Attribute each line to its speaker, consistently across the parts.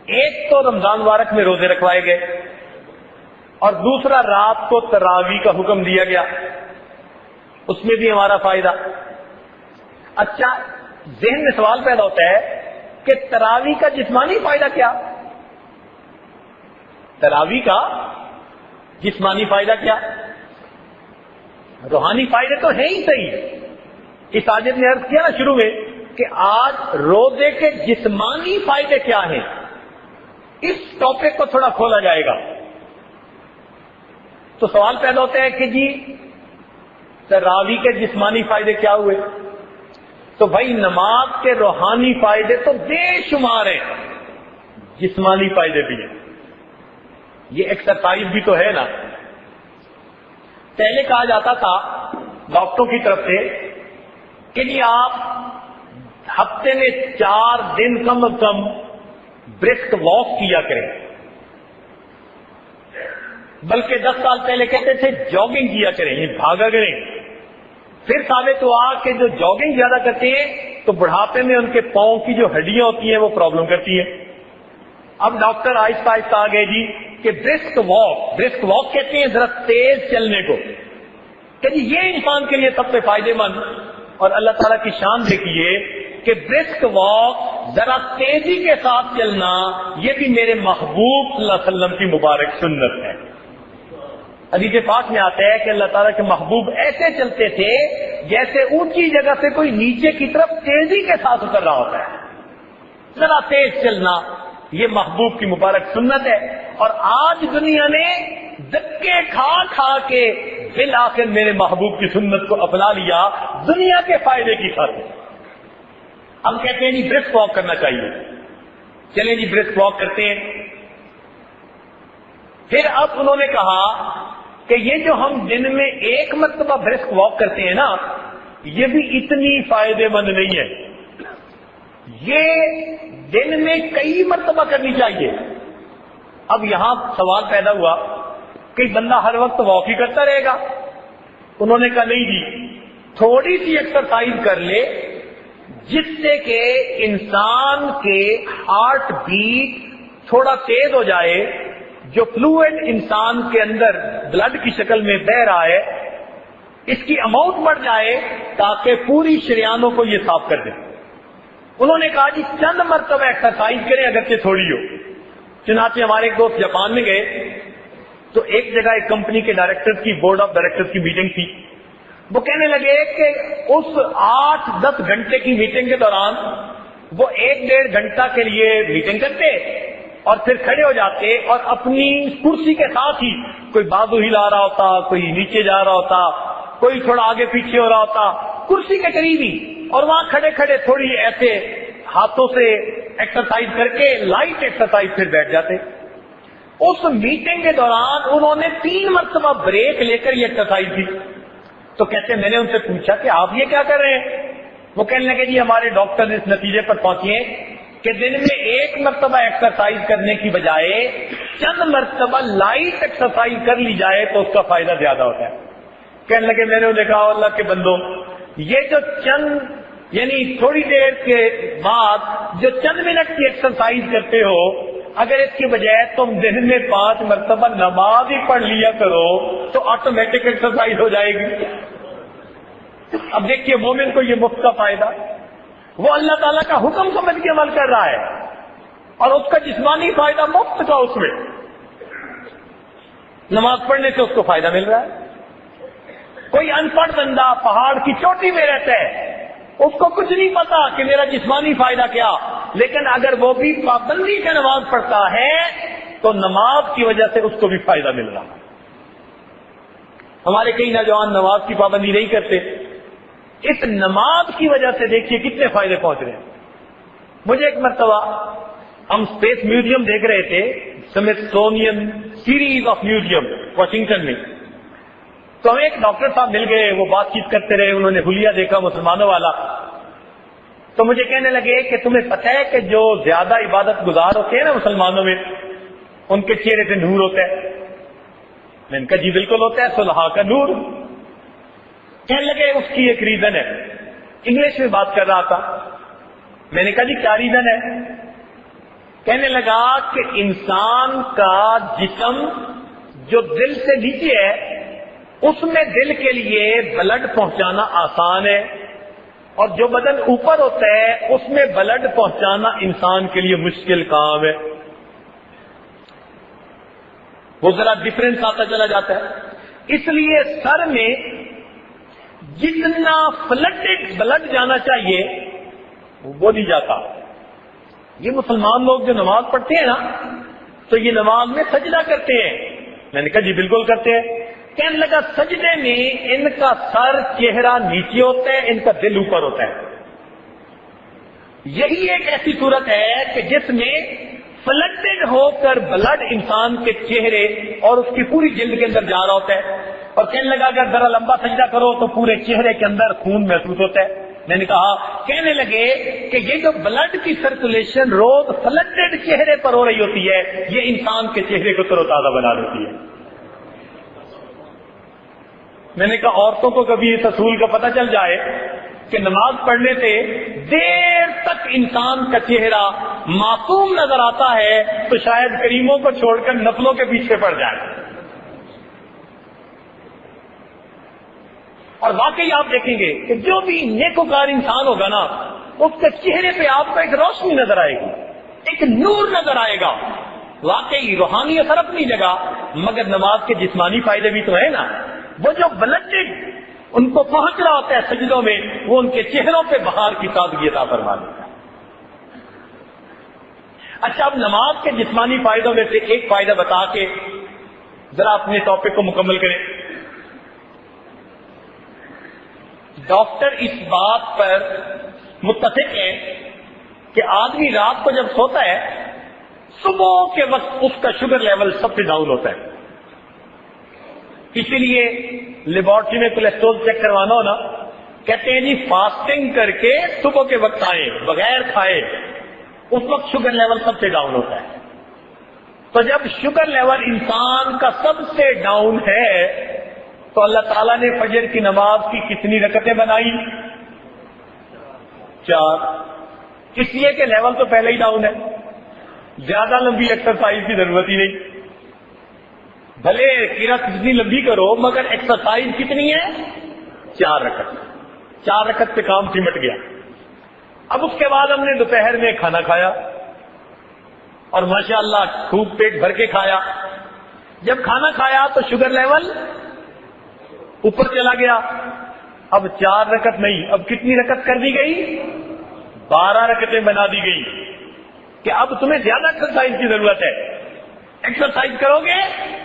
Speaker 1: ایک تو رمضان مبارک میں روزے رکھوائے گئے اور دوسرا رات کو تراویح کا حکم دیا گیا، اس میں بھی ہمارا فائدہ۔ اچھا، ذہن میں سوال پیدا ہوتا ہے کہ تراویح کا جسمانی فائدہ کیا؟ تراویح کا جسمانی فائدہ کیا؟ روحانی فائدے تو ہیں ہی صحیح۔ اس آیت نے عرض کیا نا شروع میں کہ آج روزے کے جسمانی فائدے کیا ہیں، اس ٹاپک کو تھوڑا کھولا جائے گا۔ تو سوال پیدا ہوتا ہے کہ جی تراویح کے جسمانی فائدے کیا ہوئے؟ تو بھائی نماز کے روحانی فائدے تو بے شمار ہیں، جسمانی فائدے بھی ہیں۔ یہ ایکسرسائز بھی تو ہے نا۔ پہلے کہا جاتا تھا ڈاکٹروں کی طرف سے کہ جی آپ ہفتے میں 4 دن کم از کم برسک واک کیا کریں، بلکہ 10 سال پہلے کہتے تھے جاگنگ کیا کریں، یہ بھاگا کریں۔ پھر ثابت ہوا کہ جو جاگنگ زیادہ کرتے ہیں تو بڑھاپے میں ان کے پاؤں کی جو ہڈیاں ہوتی ہیں وہ پرابلم کرتی ہیں۔ اب ڈاکٹر آہستہ آہستہ آ گئے جی کہ برسک واک کہتے ہیں ذرا تیز چلنے کو، کہ جی یہ انسان کے لیے سب سے فائدے مند۔ اور اللہ تعالیٰ کی شان دیکھیے کہ برسک واک، ذرا تیزی کے ساتھ چلنا، یہ بھی میرے محبوب صلی اللہ علیہ وسلم کی مبارک سنت ہے۔ حدیث پاک میں آتا ہے کہ اللہ تعالیٰ کے محبوب ایسے چلتے تھے جیسے اونچی جگہ سے کوئی نیچے کی طرف تیزی کے ساتھ اتر رہا ہوتا ہے۔ ذرا تیز چلنا یہ محبوب کی مبارک سنت ہے، اور آج دنیا نے دھکے کھا کھا کے بالآخر میرے محبوب کی سنت کو اپنا لیا دنیا کے فائدے کی خاطر۔ ہم کہتے ہیں جی برسک واک کرنا چاہیے، چلیں جی برسک واک کرتے ہیں۔ پھر اب انہوں نے کہا کہ یہ جو ہم دن میں 1 مرتبہ برسک واک کرتے ہیں نا، یہ بھی اتنی فائدے مند نہیں ہے، یہ دن میں کئی مرتبہ کرنی چاہیے۔ اب یہاں سوال پیدا ہوا کہ بندہ ہر وقت واک ہی کرتا رہے گا؟ انہوں نے کہا نہیں جی، تھوڑی سی ایکسرسائز کر لے جس سے کہ انسان کے ہارٹ بیٹ تھوڑا تیز ہو جائے، جو فلوئڈ انسان کے اندر بلڈ کی شکل میں بہ رہا ہے اس کی اماؤنٹ بڑھ جائے تاکہ پوری شریانوں کو یہ صاف کر دے۔ انہوں نے کہا جی چند مرتبہ ایکسرسائز کریں اگرچہ تھوڑی ہو۔ چنانچہ ہمارے ایک دوست جاپان میں گئے تو ایک جگہ ایک کمپنی کے ڈائریکٹر کی بورڈ آف ڈائریکٹر کی میٹنگ تھی۔ وہ کہنے لگے کہ اس 8-10 گھنٹے کی میٹنگ کے دوران وہ 1-1.5 گھنٹہ کے لیے میٹنگ کرتے اور پھر کھڑے ہو جاتے اور اپنی کرسی کے ساتھ ہی کوئی بازو ہلا رہا ہوتا، کوئی نیچے جا رہا ہوتا، کوئی تھوڑا آگے پیچھے ہو رہا ہوتا، کرسی کے قریب ہی، اور وہاں کھڑے کھڑے تھوڑی ایسے ہاتھوں سے ایکسرسائز کر کے لائٹ ایکسرسائز پھر بیٹھ جاتے۔ اس میٹنگ کے دوران انہوں نے 3 مرتبہ بریک لے کر یہ ایکسرسائز کی۔ تو کہتے میں نے ان سے پوچھا کہ آپ یہ کیا کر رہے ہیں؟ وہ کہنے لگے جی ہمارے ڈاکٹر اس نتیجے پر پہنچے کہ دن میں 1 مرتبہ ایکسرسائز کرنے کی بجائے چند مرتبہ لائٹ ایکسرسائز کر لی جائے تو اس کا فائدہ زیادہ ہوتا ہے۔ کہنے لگے میں نے انہیں کہا اللہ کے بندو، یہ جو چند یعنی تھوڑی دیر کے بعد جو چند منٹ کی ایکسرسائز کرتے ہو، اگر اس کی بجائے تم دن میں 5 مرتبہ نماز ہی پڑھ لیا کرو تو آٹومیٹک ایکسرسائز ہو جائے گی۔ اب دیکھیے مومن کو یہ مفت کا فائدہ، وہ اللہ تعالیٰ کا حکم سمجھ کے عمل کر رہا ہے اور اس کا جسمانی فائدہ مفت کا، اس میں نماز پڑھنے سے اس کو فائدہ مل رہا ہے۔ کوئی ان پڑھ بندہ پہاڑ کی چوٹی میں رہتا ہے، اس کو کچھ نہیں پتا کہ میرا جسمانی فائدہ کیا، لیکن اگر وہ بھی پابندی سے نماز پڑھتا ہے تو نماز کی وجہ سے اس کو بھی فائدہ مل رہا ہے۔ ہمارے کئی نوجوان نماز کی پابندی نہیں کرتے، اس نماز کی وجہ سے دیکھیے کتنے فائدے پہنچ رہے ہیں۔ مجھے ایک مرتبہ ہم اسپیس میوزیم دیکھ رہے تھے، Smithsonian series of museum Washington میں، تو ہمیں ایک ڈاکٹر صاحب مل گئے، وہ بات چیت کرتے رہے، انہوں نے حلیہ دیکھا مسلمانوں والا، تو مجھے کہنے لگے کہ تمہیں پتہ ہے کہ جو زیادہ عبادت گزار ہوتے ہیں نا مسلمانوں میں، ان کے چہرے پہ نور ہوتا ہے؟ میں نے کہا جی بالکل ہوتا ہے، صلحاء کا نور۔ کہنے لگے اس کی ایک ریزن ہے، انگلش میں بات کر رہا تھا۔ میں نے کہا جی کیا ریزن ہے؟ کہنے لگا کہ انسان کا جسم جو دل سے نیچے ہے اس میں دل کے لیے بلڈ پہنچانا آسان ہے، اور جو بدن اوپر ہوتا ہے اس میں بلڈ پہنچانا انسان کے لیے مشکل کام ہے. وہ ذرا ڈفرینس آتا چلا جاتا ہے. اس لیے سر میں جتنا فلڈڈ بلڈ جانا چاہیے وہ نہیں جاتا. یہ مسلمان لوگ جو نماز پڑھتے ہیں نا تو یہ نماز میں سجدہ کرتے ہیں. میں نے کہا جی بالکل کرتے ہیں. کہنے لگا سجدے میں ان کا سر چہرہ نیچے ہوتا ہے، ان کا دل اوپر ہوتا ہے. یہی ایک ایسی صورت ہے کہ جس میں فلڈڈ ہو کر بلڈ انسان کے چہرے اور اس کی پوری جلد کے اندر جا رہا ہوتا ہے. اور کہنے لگا اگر ذرا لمبا سجدہ کرو تو پورے چہرے کے اندر خون محسوس ہوتا ہے. میں نے کہا، کہنے لگے کہ یہ جو بلڈ کی سرکولیشن روز فلڈڈ چہرے پر ہو رہی ہوتی ہے یہ انسان کے چہرے کو تر و تازہ بنا دیتی ہے. میں نے کہا عورتوں کو کبھی اس اصول کا پتہ چل جائے کہ نماز پڑھنے سے دیر تک انسان کا چہرہ معصوم نظر آتا ہے تو شاید کریموں کو چھوڑ کر نفلوں کے پیچھے پڑ جائے. اور واقعی آپ دیکھیں گے کہ جو بھی نیکوکار انسان ہوگا نا اس کے چہرے پہ آپ کو ایک روشنی نظر آئے گی، ایک نور نظر آئے گا. واقعی روحانی اثر اپنی جگہ، مگر نماز کے جسمانی فائدے بھی تو ہیں نا. وہ جو بلڈڈ ان کو پہنچ رہا ہوتا ہے سجدوں میں وہ ان کے چہروں پہ بہار کی تازگی عطا فرما دیتا ہے. اچھا، اب نماز کے جسمانی فائدوں میں سے ایک فائدہ بتا کے ذرا اپنے ٹاپک کو مکمل کریں. ڈاکٹر اس بات پر متفق ہے کہ آدمی رات کو جب سوتا ہے صبح کے وقت اس کا شوگر لیول سب سے ڈاؤن ہوتا ہے. اسی لیے لیبارٹری میں کولیسٹرول چیک کروانا ہونا کہتے ہیں جی فاسٹنگ کر کے صبح کے وقت آئے بغیر کھائے، اس وقت شوگر لیول سب سے ڈاؤن ہوتا ہے. تو جب شوگر لیول انسان کا سب سے ڈاؤن ہے تو اللہ تعالیٰ نے فجر کی نماز کی کتنی رکعتیں بنائی؟ 4. اس لیے کہ لیول تو پہلے ہی ڈاؤن ہے، زیادہ لمبی ایکسرسائز کی ضرورت ہی نہیں. بھلے قرات کتنی لمبی کرو مگر ایکسرسائز کتنی ہے؟ 4 رکعت. 4 رکعت پہ کام سمٹ گیا. اب اس کے بعد ہم نے دوپہر میں کھانا کھایا اور ماشاءاللہ خوب پیٹ بھر کے کھایا. جب کھانا کھایا تو شوگر لیول اوپر چلا گیا. اب 4 رکعت نہیں، اب کتنی رکعت کر دی گئی؟ 12 رکعتیں بنا دی گئی کہ اب تمہیں زیادہ ایکسرسائز کی ضرورت ہے. ایکسرسائز کرو گے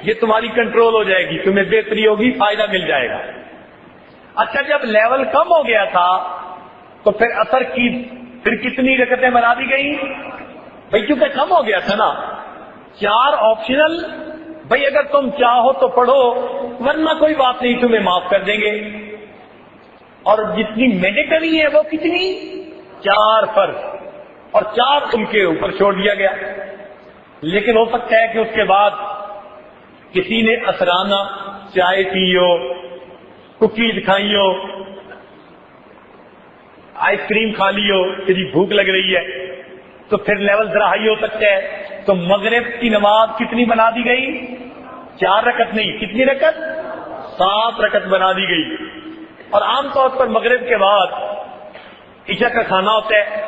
Speaker 1: یہ تمہاری کنٹرول ہو جائے گی، تمہیں بہتری ہوگی، فائدہ مل جائے گا. اچھا، جب لیول کم ہو گیا تھا تو پھر اثر کی پھر کتنی رکعتیں بنا دی گئی؟ بھائی کیونکہ کم ہو گیا تھا نا. 4 آپشنل، بھائی اگر تم چاہو تو پڑھو ورنہ کوئی بات نہیں تمہیں معاف کر دیں گے. اور جتنی مینڈیٹری ہے وہ کتنی؟ 4 فرض اور 4 ان کے اوپر چھوڑ دیا گیا. لیکن ہو سکتا ہے کہ اس کے بعد کسی نے اثرانہ چائے پی ہو، کوکیز کھائی ہو، آئس کریم کھا لی ہو کہ جی بھوک لگ رہی ہے تو پھر لیول ذرا ہائی ہو سکتا ہے. تو مغرب کی نماز کتنی بنا دی گئی؟ 4 رکعت نہیں، کتنی رکعت؟ 7 رکعت بنا دی گئی. اور عام طور پر مغرب کے بعد عشاء کا کھانا ہوتا ہے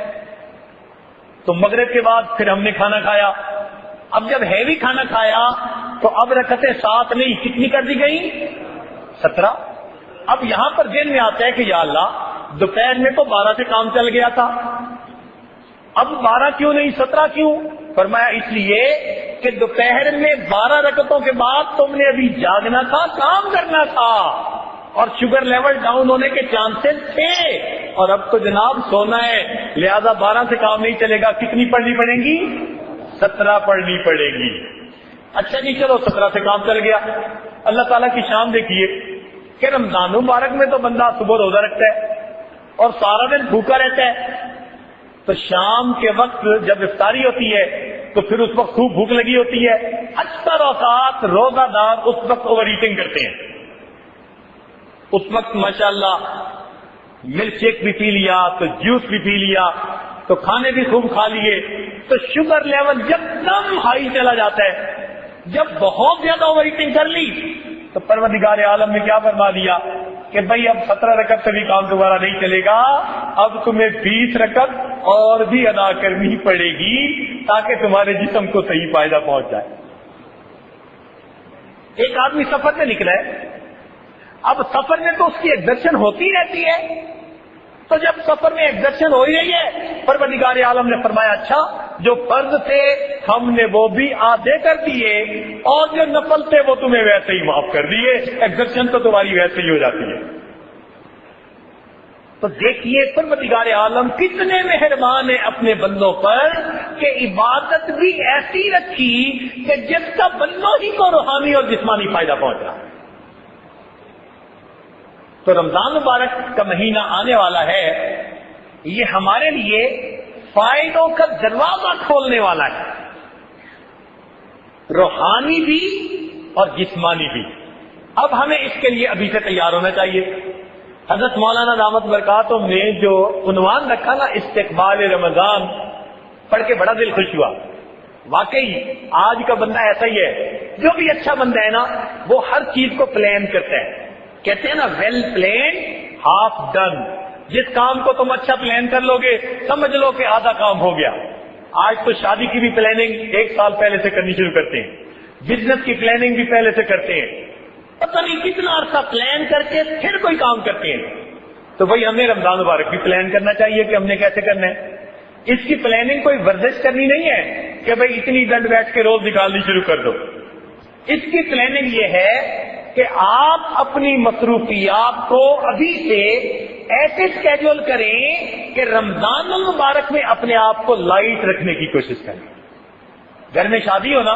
Speaker 1: تو مغرب کے بعد پھر ہم نے کھانا کھایا. اب جب ہیوی کھانا کھایا تو اب رکعتیں 7 نہیں، کتنی کر دی گئی؟ 17. اب یہاں پر ذہن میں آتا ہے کہ یا اللہ دوپہر میں تو 12 سے کام چل گیا تھا، اب 12 کیوں نہیں 17 کیوں؟ فرمایا اس لیے کہ دوپہر میں 12 رکعتوں کے بعد تم نے ابھی جاگنا تھا، کام کرنا تھا اور شوگر لیول ڈاؤن ہونے کے چانسز تھے، اور اب تو جناب سونا ہے لہذا 12 سے کام نہیں چلے گا. کتنی پڑھنی پڑے گی؟ 17 پڑھنی پڑے گی. اچھا جی چلو 17 سے کام چل گیا. اللہ تعالیٰ کی شان دیکھیے کہ رمضان مبارک میں تو بندہ صبح روزہ رکھتا ہے اور سارا دن بھوکا رہتا ہے، تو شام کے وقت جب افطاری ہوتی ہے تو پھر اس وقت خوب بھوک لگی ہوتی ہے. اکثر اوقات روزہ دار اس وقت اوور ایٹنگ کرتے ہیں. اس وقت ماشاءاللہ ملک شیک بھی پی لیا تو جوس بھی پی لیا تو کھانے بھی خوب کھا لیے تو شوگر لیول یکدم ہائی چلا جاتا ہے. جب بہت زیادہ اوور ایٹنگ کر لی تو پروردگار عالم نے کیا فرما دیا کہ بھائی اب 17 رکعت سے بھی کام دوبارہ نہیں چلے گا, اب تمہیں 20 رکعت اور بھی ادا کرنی پڑے گی تاکہ تمہارے جسم کو صحیح فائدہ پہنچ جائے. ایک آدمی سفر میں نکلا ہے, اب سفر میں تو اس کی ایگزرشن ہوتی رہتی ہے, تو جب سفر میں ایگزرشن ہو ہی رہی ہے پروردگار عالم نے فرمایا اچھا جو فرض تھے ہم نے وہ بھی آدھے کر دیے اور جو نفل تھے وہ تمہیں ویسے ہی معاف کر دیے, ایگزرشن تو تمہاری ویسے ہی ہو جاتی ہے. تو دیکھیے پروردگار عالم کتنے مہربان ہیں اپنے بندوں پر کہ عبادت بھی ایسی رکھی کہ جس کا بندوں ہی کو روحانی اور جسمانی فائدہ پہنچا. تو رمضان مبارک کا مہینہ آنے والا ہے, یہ ہمارے لیے فائدوں کا دروازہ کھولنے والا ہے, روحانی بھی اور جسمانی بھی. اب ہمیں اس کے لیے ابھی سے تیار ہونا چاہیے. حضرت مولانا دامت برکاتہم نے جو عنوان رکھا نا استقبال رمضان, پڑھ کے بڑا دل خوش ہوا. واقعی آج کا بندہ ایسا ہی ہے, جو بھی اچھا بندہ ہے نا وہ ہر چیز کو پلان کرتا ہے. کہتے ہیں نا ویل پلان ہاف ڈن. جس کام کو تم اچھا پلان کر لو گے سمجھ لو کہ آدھا کام ہو گیا. آج تو شادی کی بھی پلاننگ 1 سال پہلے سے کرنی شروع کرتے ہیں, بزنس کی پلاننگ بھی پہلے سے کرتے ہیں, پتہ نہیں کتنا عرصہ پلان کر کے پھر کوئی کام کرتے ہیں. تو بھائی ہمیں رمضان مبارک بھی پلان کرنا چاہیے کہ ہم نے کیسے کرنا ہے. اس کی پلاننگ کوئی ورزش کرنی نہیں ہے کہ بھئی اتنی دنڈ بیٹھ کے روز نکالنی شروع کر دو. اس کی پلاننگ یہ ہے کہ آپ اپنی مصروفیات کو ابھی سے ایسے اسکیڈول کریں کہ رمضان المبارک میں اپنے آپ کو لائٹ رکھنے کی کوشش کریں. گھر میں شادی ہو نا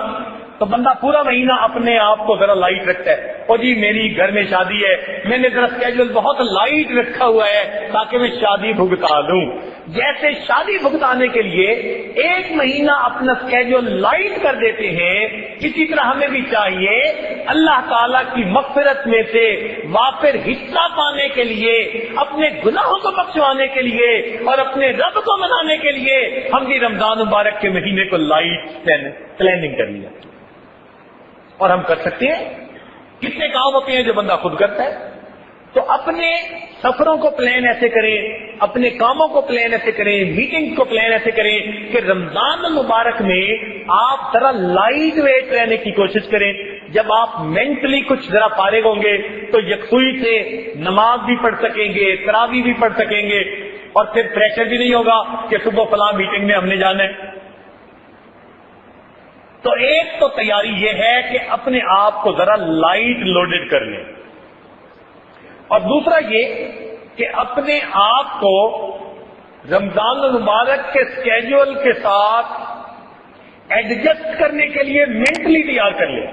Speaker 1: تو بندہ پورا مہینہ اپنے آپ کو ذرا لائٹ رکھتا ہے, او جی میری گھر میں شادی ہے, میں نے ذرا اسکیڈول بہت لائٹ رکھا ہوا ہے تاکہ میں شادی بھگتا لوں. جیسے شادی بھگتانے کے لیے 1 مہینہ اپنا اسکیڈول لائٹ کر دیتے ہیں, اسی طرح ہمیں بھی چاہیے اللہ تعالیٰ کی مغفرت میں سے وافر حصہ پانے کے لیے, اپنے گناہوں کو بخشوانے کے لیے اور اپنے رب کو منانے کے لیے ہم بھی رمضان مبارک کے مہینے کو لائٹ پلاننگ کر لیا. اور ہم کر سکتے ہیں. کتنے کام ہوتے ہیں جو بندہ خود کرتا ہے. تو اپنے سفروں کو پلان ایسے کریں, اپنے کاموں کو پلان ایسے کریں, میٹنگ کو پلان ایسے کریں کہ رمضان المبارک میں آپ ذرا لائٹ ویٹ رہنے کی کوشش کریں. جب آپ مینٹلی کچھ ذرا فارغ ہوں گے تو یکسوئی سے نماز بھی پڑھ سکیں گے, تراویح بھی پڑھ سکیں گے, اور پھر پریشر بھی نہیں ہوگا کہ صبح فلاں میٹنگ میں ہم نے جانا ہے. تو ایک تو تیاری یہ ہے کہ اپنے آپ کو ذرا لائٹ لوڈڈ کر لیں, اور دوسرا یہ کہ اپنے آپ کو رمضان المبارک کے اسکیڈول کے ساتھ ایڈجسٹ کرنے کے لیے مینٹلی تیار کر لیں.